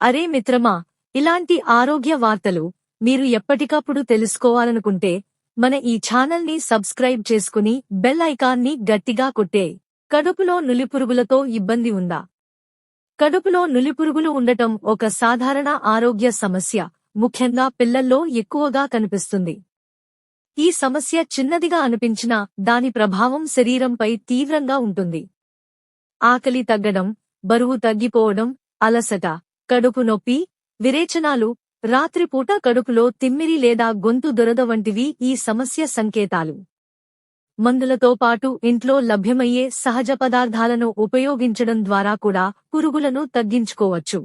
అరే మిత్రమా, ఇలాంటి ఆరోగ్య వార్తలు మీరు ఎప్పటికప్పుడు తెలుసుకోవాలనుకుంటే మన ఈ ఛానల్ని సబ్స్క్రైబ్ చేసుకుని బెల్ ఐకాన్ని గట్టిగా కొట్టే. కడుపులో నులిపురుగులతో ఇబ్బంది ఉందా? కడుపులో నులిపురుగులు ఉండటం ఒక సాధారణ ఆరోగ్య సమస్య, ముఖ్యంగా పిల్లల్లో ఎక్కువగా కనిపిస్తుంది. ఈ సమస్య చిన్నదిగా అనిపించినా దాని ప్రభావం శరీరంపై తీవ్రంగా ఉంటుంది. ఆకలి తగ్గడం, బరువు తగ్గిపోవడం, అలసట, కడుపు నొప్పి, విరేచనాలు, రాత్రిపూట కడుపులో తిమ్మిరి లేదా గొంతు దురద వంటివి ఈ సమస్య సంకేతాలు. మందులతో పాటు ఇంట్లో లభ్యమయ్యే సహజ పదార్థాలను ఉపయోగించడం ద్వారా కూడా పురుగులను తగ్గించుకోవచ్చు.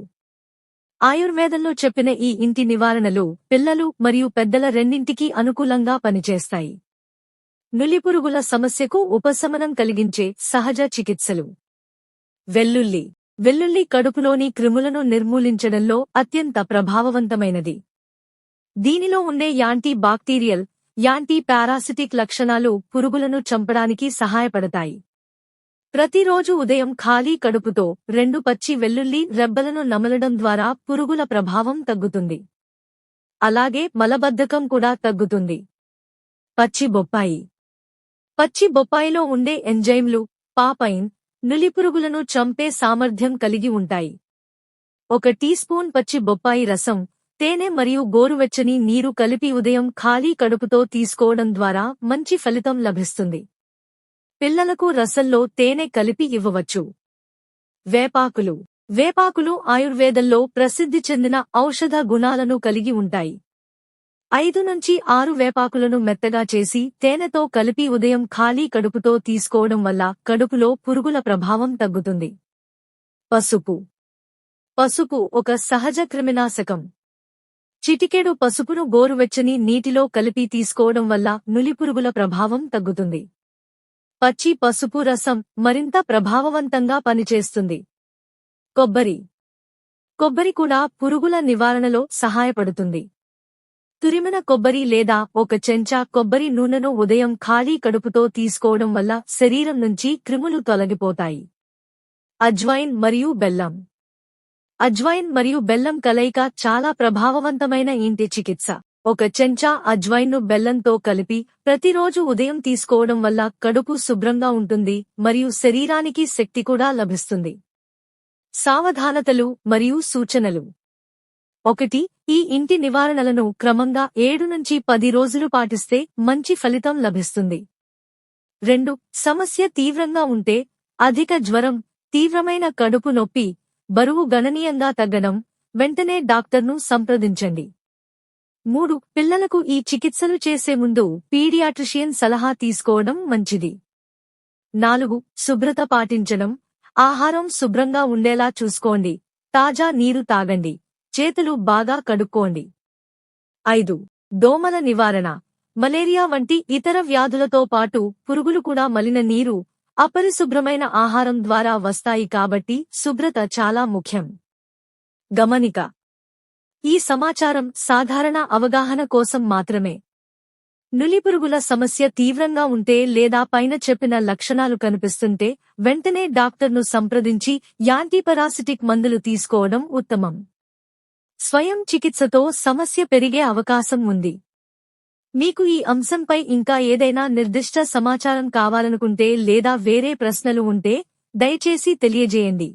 ఆయుర్వేదంలో చెప్పిన ఈ ఇంటి నివారణలు పిల్లలు మరియు పెద్దల రెండింటికీ అనుకూలంగా పనిచేస్తాయి. నులిపురుగుల సమస్యకు ఉపశమనం కలిగించే సహజ చికిత్సలు. వెల్లుల్లి కడుపులోని క్రిములను నిర్మూలించడంలో అత్యంత ప్రభావవంతమైనది. దీనిలో ఉండే యాంటీ బాక్టీరియల్, యాంటీ పారాసిటిక్ లక్షణాలు పురుగులను చంపడానికి సహాయపడతాయి. ప్రతిరోజు ఉదయం ఖాళీ కడుపుతో 2 పచ్చి వెల్లుల్లి రెబ్బలను నమలడం ద్వారా పురుగుల ప్రభావం తగ్గుతుంది. అలాగే మలబద్ధకం కూడా తగ్గుతుంది. పచ్చి బొప్పాయిలో ఉండే ఎంజైమ్లు పాపైన్ నులిపురుగులను చంపే సామర్థ్యం కలిగి ఉంటాయి. 1 టీ స్పూన్ పచ్చి బొప్పాయి రసం, తేనె మరియు గోరువెచ్చని నీరు కలిపి ఉదయం ఖాళీ కడుపుతో తీసుకోవడం ద్వారా మంచి ఫలితం లభిస్తుంది. పిల్లలకు రసంలో తేనె కలిపి ఇవ్వవచ్చు. వేపాకులు ఆయుర్వేదంలో ప్రసిద్ధి చెందిన ఔషధ గుణాలను కలిగి ఉంటాయి. 5 నుంచి 6 వేపాకులను మెత్తగా చేసి తేనెతో కలిపి ఉదయం ఖాళీ కడుపుతో తీసుకోవడం వల్ల కడుపులో పురుగుల ప్రభావం తగ్గుతుంది. పసుపు ఒక సహజ క్రిమినాశకం. చిటికెడు పసుపును గోరువెచ్చని నీటిలో కలిపి తీసుకోవడం వల్ల నులిపురుగుల ప్రభావం తగ్గుతుంది. పచ్చి పసుపు రసం మరింత ప్రభావవంతంగా పనిచేస్తుంది. కొబ్బరి కూడా పురుగుల నివారణలో సహాయపడుతుంది. తురిమిన కొబ్బరి లేదా 1 చెంచా కొబ్బరి నూనెను ఉదయం ఖాళీ కడుపుతో తీసుకోవడం వల్ల శరీరం నుంచి క్రిములు తొలగిపోతాయి. అజ్వైన్ మరియు బెల్లం కలయిక చాలా ప్రభావవంతమైన ఇంటి చికిత్స. 1 చెంచా అజ్వైన్ను బెల్లంతో కలిపి ప్రతిరోజు ఉదయం తీసుకోవడం వల్ల కడుపు శుభ్రంగా ఉంటుంది మరియు శరీరానికి శక్తి కూడా లభిస్తుంది. సావధానతలు మరియు సూచనలు. 1. ఈ ఇంటి నివారణలను క్రమంగా 7 నుంచి 10 రోజులు పాటిస్తే మంచి ఫలితం లభిస్తుంది. 2. సమస్య తీవ్రంగా ఉంటే, అధిక జ్వరం, తీవ్రమైన కడుపు నొప్పి, బరువు గణనీయంగా తగ్గడం, వెంటనే డాక్టర్ను సంప్రదించండి. 3. పిల్లలకు ఈ చికిత్సలు చేసే ముందు పీడియాట్రిషియన్ సలహా తీసుకోవడం మంచిది. 4. శుభ్రత పాటించడం. ఆహారం శుభ్రంగా ఉండేలా చూసుకోండి. తాజా నీరు తాగండి. చేతులు బాగా కడుక్కోండి. 5. దోమల నివారణ. మలేరియా వంటి ఇతర వ్యాధులతో పాటు పురుగులు కూడా మలిన నీరు, అపరిశుభ్రమైన ఆహారం ద్వారా వస్తాయి కాబట్టి శుభ్రత చాలా ముఖ్యం. గమనిక: ఈ సమాచారం సాధారణ అవగాహన కోసం మాత్రమే. నులిపురుగుల సమస్య తీవ్రంగా ఉంటే లేదా పైన చెప్పిన లక్షణాలు కనిపిస్తుంటే వెంటనే డాక్టర్ను సంప్రదించి యాంటీపారాసిటిక్ మందులు తీసుకోవడం ఉత్తమం. స్వయం చికిత్సతో సమస్య పెరిగే అవకాశం ఉంది. మీకు ఈ అంశంపై ఇంకా ఏదైనా నిర్దిష్ట సమాచారం కావాలనుకుంటే లేదా వేరే ప్రశ్నలు ఉంటే దయచేసి తెలియజేయండి.